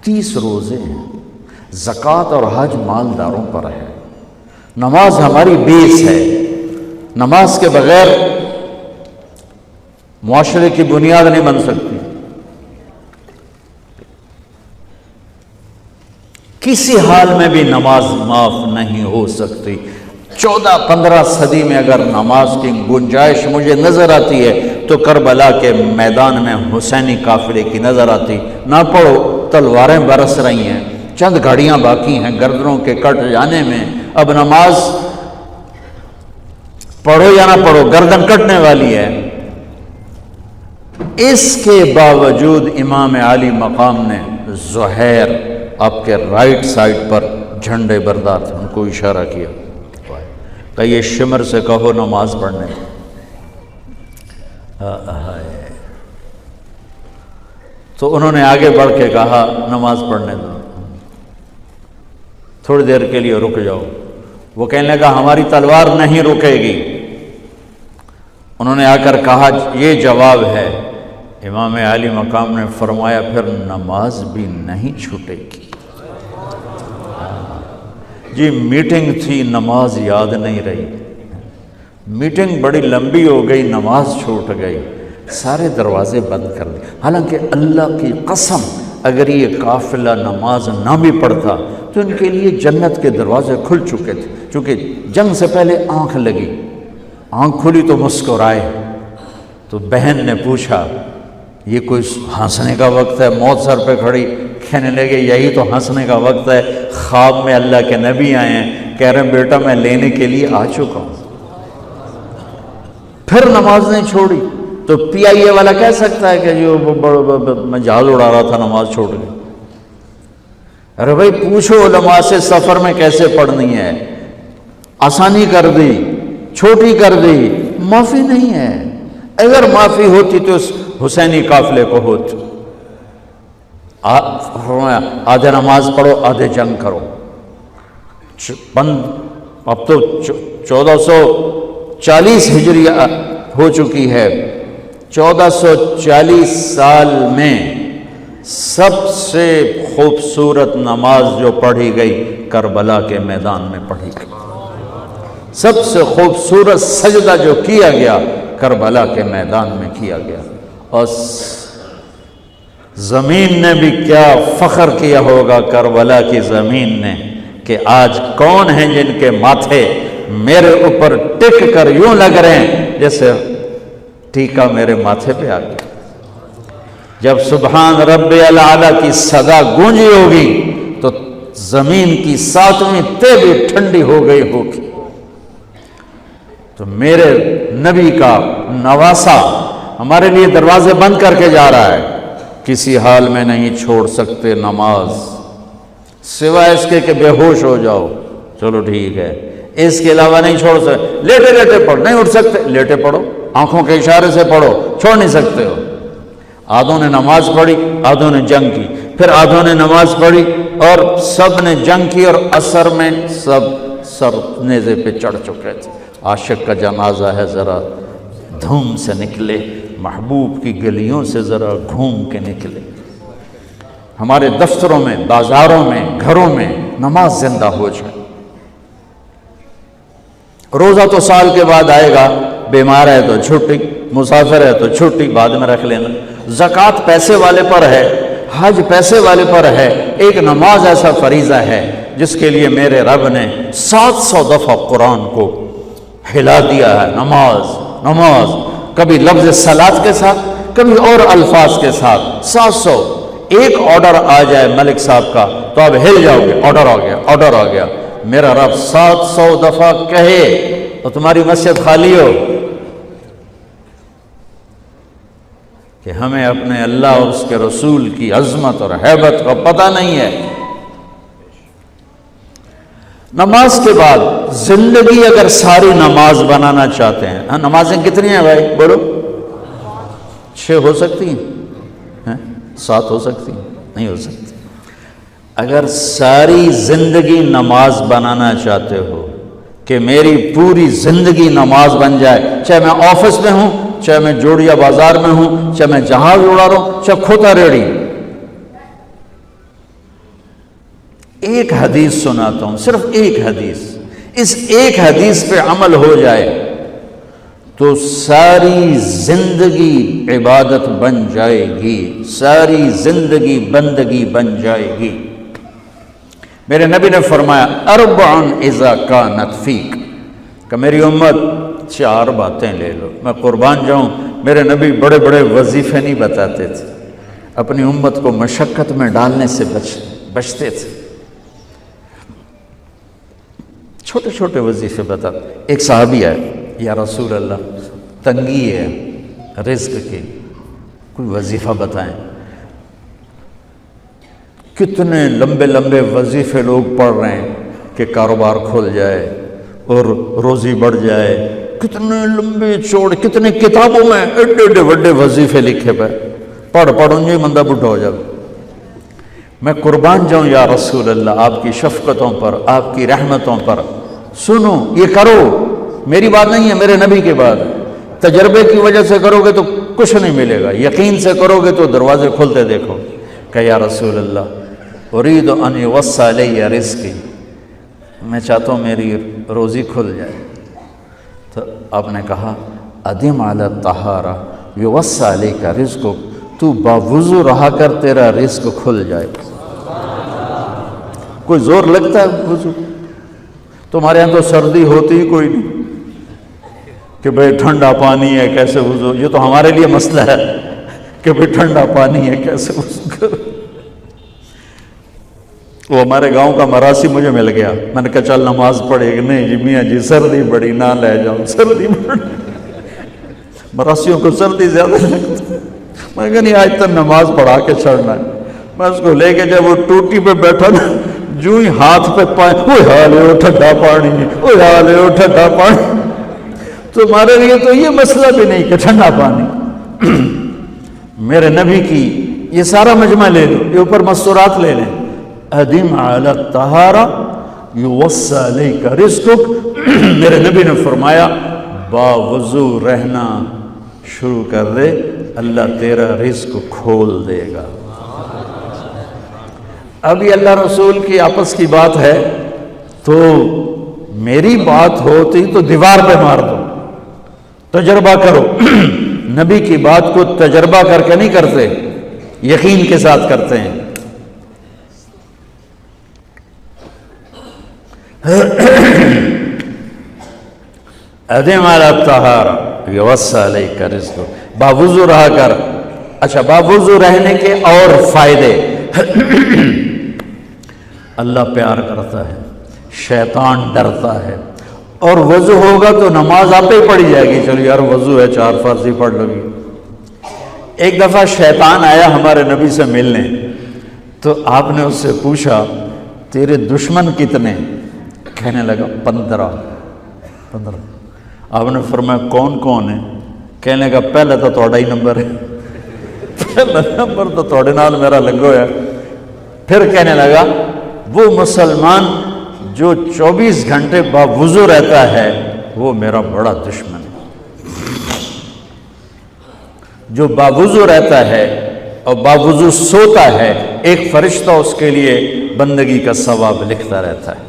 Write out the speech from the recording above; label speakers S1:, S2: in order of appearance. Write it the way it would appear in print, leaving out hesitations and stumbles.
S1: 30 روزے ہیں، زکوٰۃ اور حج مالداروں پر ہے، نماز ہماری بیس ہے، نماز کے بغیر معاشرے کی بنیاد نہیں بن سکتی، کسی حال میں بھی نماز معاف نہیں ہو سکتی۔ 14-15 صدی میں اگر نماز کی گنجائش مجھے نظر آتی ہے تو کربلا کے میدان میں حسینی قافلے کی نظر آتی۔ نہ پڑھو، تلواریں برس رہی ہیں، چند گھڑیاں باقی ہیں گردنوں کے کٹ جانے میں، اب نماز پڑھو یا نہ پڑھو گردن کٹنے والی ہے۔ اس کے باوجود امام عالی مقام نے زہیر آپ کے رائٹ سائڈ پر جھنڈے بردار تھے، ان کو اشارہ کیا کہ یہ شمر سے کہو نماز پڑھنے۔ تو انہوں نے آگے بڑھ کے کہا نماز پڑھنے دو، تھوڑی دیر کے لیے رک جاؤ۔ وہ کہنے لگا ہماری تلوار نہیں رکے گی۔ انہوں نے آ کر کہا یہ جواب ہے۔ امام عالی مقام نے فرمایا پھر نماز بھی نہیں چھوٹے گی۔ جی میٹنگ تھی، نماز یاد نہیں رہی، میٹنگ بڑی لمبی ہو گئی، نماز چھوٹ گئی، سارے دروازے بند کر دیے۔ حالانکہ اللہ کی قسم اگر یہ قافلہ نماز نہ بھی پڑھتا تو ان کے لیے جنت کے دروازے کھل چکے تھے، چونکہ جنگ سے پہلے آنکھ لگی، آنکھ کھلی تو مسکرائے۔ تو بہن نے پوچھا یہ کوئی ہنسنے کا وقت ہے؟ موت سر پہ کھڑی، کہنے لگے یہی تو ہنسنے کا وقت ہے، خواب میں اللہ کے نبی آئے ہیں، کہہ رہے ہیں بیٹا میں لینے کے لیے آ چکا ہوں۔ پھر نماز نہیں چھوڑی تو پی آئی اے والا کہہ سکتا ہے کہ جو میں جہاز اڑا رہا تھا نماز چھوڑ گئی۔ ارے بھائی پوچھو علماء سے سفر میں کیسے پڑھنی ہے، آسانی کر دی، چھوٹی کر دی، معافی نہیں ہے۔ اگر معافی ہوتی تو اس حسینی قافلے کو ہوتی۔ آدھے نماز پڑھو آدھے جنگ کرو۔ اب تو 1440 ہجری ہو چکی ہے، 1440 سال میں سب سے خوبصورت نماز جو پڑھی گئی کربلا کے میدان میں پڑھی گئی، سب سے خوبصورت سجدہ جو کیا گیا کربلا کے میدان میں کیا گیا۔ اور زمین نے بھی کیا فخر کیا ہوگا کربلا کی زمین نے کہ آج کون ہیں جن کے ماتھے میرے اوپر ٹک کر یوں لگ رہے ہیں جیسے ٹیکا میرے ماتھے پہ آ گیا۔ جب سبحان رب الاعلیٰ کی صدا گونجی ہوگی تو زمین کی 7ویں تہ بھی ٹھنڈی ہو گئی ہوگی۔ تو میرے نبی کا نواسا ہمارے لیے دروازے بند کر کے جا رہا ہے، کسی حال میں نہیں چھوڑ سکتے نماز، سوائے اس کے کہ بے ہوش ہو جاؤ، چلو ٹھیک ہے، اس کے علاوہ نہیں چھوڑ سکتے۔ لیٹے لیٹے پڑھو، نہیں اٹھ سکتے لیٹے پڑھو، آنکھوں کے اشارے سے پڑھو، چھوڑ نہیں سکتے ہو۔ آدھوں نے نماز پڑھی، آدھوں نے جنگ کی، پھر آدھوں نے نماز پڑھی اور سب نے جنگ کی، اور عصر میں سب نیزے پہ چڑھ چکے تھے۔ عاشق کا جنازہ ہے، ذرا دھوم سے نکلے، محبوب کی گلیوں سے ذرا گھوم کے نکلے۔ ہمارے دفتروں میں، بازاروں میں، گھروں میں نماز زندہ ہو جائے۔ روزہ تو سال کے بعد آئے گا، بیمار ہے تو چھٹی، مسافر ہے تو چھٹی بعد میں رکھ لینا۔ زکوٰۃ پیسے والے پر ہے، حج پیسے والے پر ہے، ایک نماز ایسا فریضہ ہے جس کے لیے میرے رب نے 700 دفعہ قرآن کو ہلا دیا ہے۔ نماز نماز، کبھی لفظ صلاۃ کے ساتھ، کبھی اور الفاظ کے ساتھ، 700۔ ایک آرڈر آ جائے ملک صاحب کا تو آپ ہل جاؤ گے، آرڈر آ گیا، آرڈر آ گیا۔ میرا رب 700 دفعہ کہے تو تمہاری مسجد خالی ہو کہ ہمیں اپنے اللہ اور اس کے رسول کی عظمت اور ہیبت کا پتہ نہیں ہے۔ نماز کے بعد زندگی اگر ساری نماز بنانا چاہتے ہیں، ہاں نمازیں کتنی ہیں بھائی بولو؟ 6 ہو سکتی ہیں، 7 ہو سکتی ہیں، نہیں ہو سکتی۔ اگر ساری زندگی نماز بنانا چاہتے ہو کہ میری پوری زندگی نماز بن جائے، چاہے میں آفس میں ہوں، چاہے میں جوڑیا بازار میں ہوں، چاہے میں جہاز اڑا رہا ہوں، چاہے کھوتا ریڑی، ایک حدیث سناتا ہوں، صرف ایک حدیث، اس ایک حدیث پہ عمل ہو جائے تو ساری زندگی عبادت بن جائے گی، ساری زندگی بندگی بن جائے گی۔ میرے نبی نے فرمایا اربع اذا کانت فیک، کہ میری امت 4 باتیں لے لو۔ میں قربان جاؤں، میرے نبی بڑے بڑے وظیفے نہیں بتاتے تھے، اپنی امت کو مشقت میں ڈالنے سے بچتے تھے، چھوٹے چھوٹے وظیفے بتاتے۔ ایک صحابی آئے، یا رسول اللہ تنگی ہے رزق کی، کوئی وظیفہ بتائیں۔ کتنے لمبے لمبے وظیفے لوگ پڑھ رہے ہیں کہ کاروبار کھل جائے اور روزی بڑھ جائے، کتنے لمبے چوڑے، کتنے کتابوں میں ایڈے ایڈے بڑے وظیفے لکھے پہ، پڑھ انجی مندہ بڈھا ہو جائے۔ میں قربان جاؤں یا رسول اللہ آپ کی شفقتوں پر، آپ کی رحمتوں پر، سنو یہ کرو، میری بات نہیں ہے، میرے نبی کی بات ہے۔ تجربے کی وجہ سے کرو گے تو کچھ نہیں ملے گا، یقین سے کرو گے تو دروازے کھلتے دیکھو۔ کہ یا رسول اللہ ارید ان یوسع علی رزقی، میں چاہتا ہوں میری روزی کھل جائے۔ تو آپ نے کہا ادم علی الطہارہ یوسع علیک رزقک، تو باوضو رہا کر تیرا رزق کھل جائے۔ کوئی زور لگتا ہے وضو؟ تمہارے یہاں تو سردی ہوتی ہی کوئی نہیں کہ بھئی ٹھنڈا پانی ہے کیسے وضو، یہ تو ہمارے لیے مسئلہ ہے کہ بھئی ٹھنڈا پانی ہے کیسے وضو کرو۔ وہ ہمارے گاؤں کا مراسی مجھے مل گیا، میں نے کہا چل نماز پڑھے گی، نہیں جی میاں جی سردی بڑی، نہ لے جاؤں سردی بڑی، مراسیوں کو سردی زیادہ لگتی ہے۔ میں نے کہا نہیں آج تک نماز پڑھا کے چھڑنا ہے۔ میں اس کو لے کے جب وہ ٹوٹی پہ بیٹھا نا، جو ہی ہاتھ پہ پانی، اوہ حالے وہ ٹھنڈا پانی، اوہ حالے وہ ٹھنڈا پانی۔ تو ہمارے لیے تو یہ مسئلہ بھی نہیں کہ ٹھنڈا پانی۔ میرے نبی کی یہ سارا مجمع لے لو، یہ اوپر مستورات لے لیں، ادم علی الطہارہ یوسع علیک رزقک۔ میرے نبی نے فرمایا باوضو رہنا شروع کر دے، اللہ تیرا رزق کھول دے گا۔ ابھی اللہ رسول کی آپس کی بات ہے تو میری بات ہوتی تو دیوار پہ مار دو، تجربہ کرو۔ نبی کی بات کو تجربہ کر کے نہیں کرتے، یقین کے ساتھ کرتے ہیں۔ ادم علی الطہارہ یوسع علیک رزقک، باوضو رہا کر۔ اچھا باوضو رہنے کے اور فائدے، اللہ پیار کرتا ہے، شیطان ڈرتا ہے، اور وضو ہوگا تو نماز آپ ہی پڑھی جائے گی، چلو یار وضو ہے 4 فرض ہی پڑھ لو گی۔ ایک دفعہ شیطان آیا ہمارے نبی سے ملنے، تو آپ نے اس سے پوچھا تیرے دشمن کتنے؟ کہنے لگا 15۔ آپ نے فرمایا کون کون ہے؟ کہنے لگا پہلے تو تھوڑا ہی نمبر ہے، پہلا نمبر تو تھوڑے نال میرا لگو ہے۔ پھر کہنے لگا وہ مسلمان جو 24 گھنٹے باوضو رہتا ہے وہ میرا بڑا دشمن ہے۔ جو باوضو رہتا ہے اور باوضو سوتا ہے، ایک فرشتہ اس کے لیے بندگی کا ثواب لکھتا رہتا ہے۔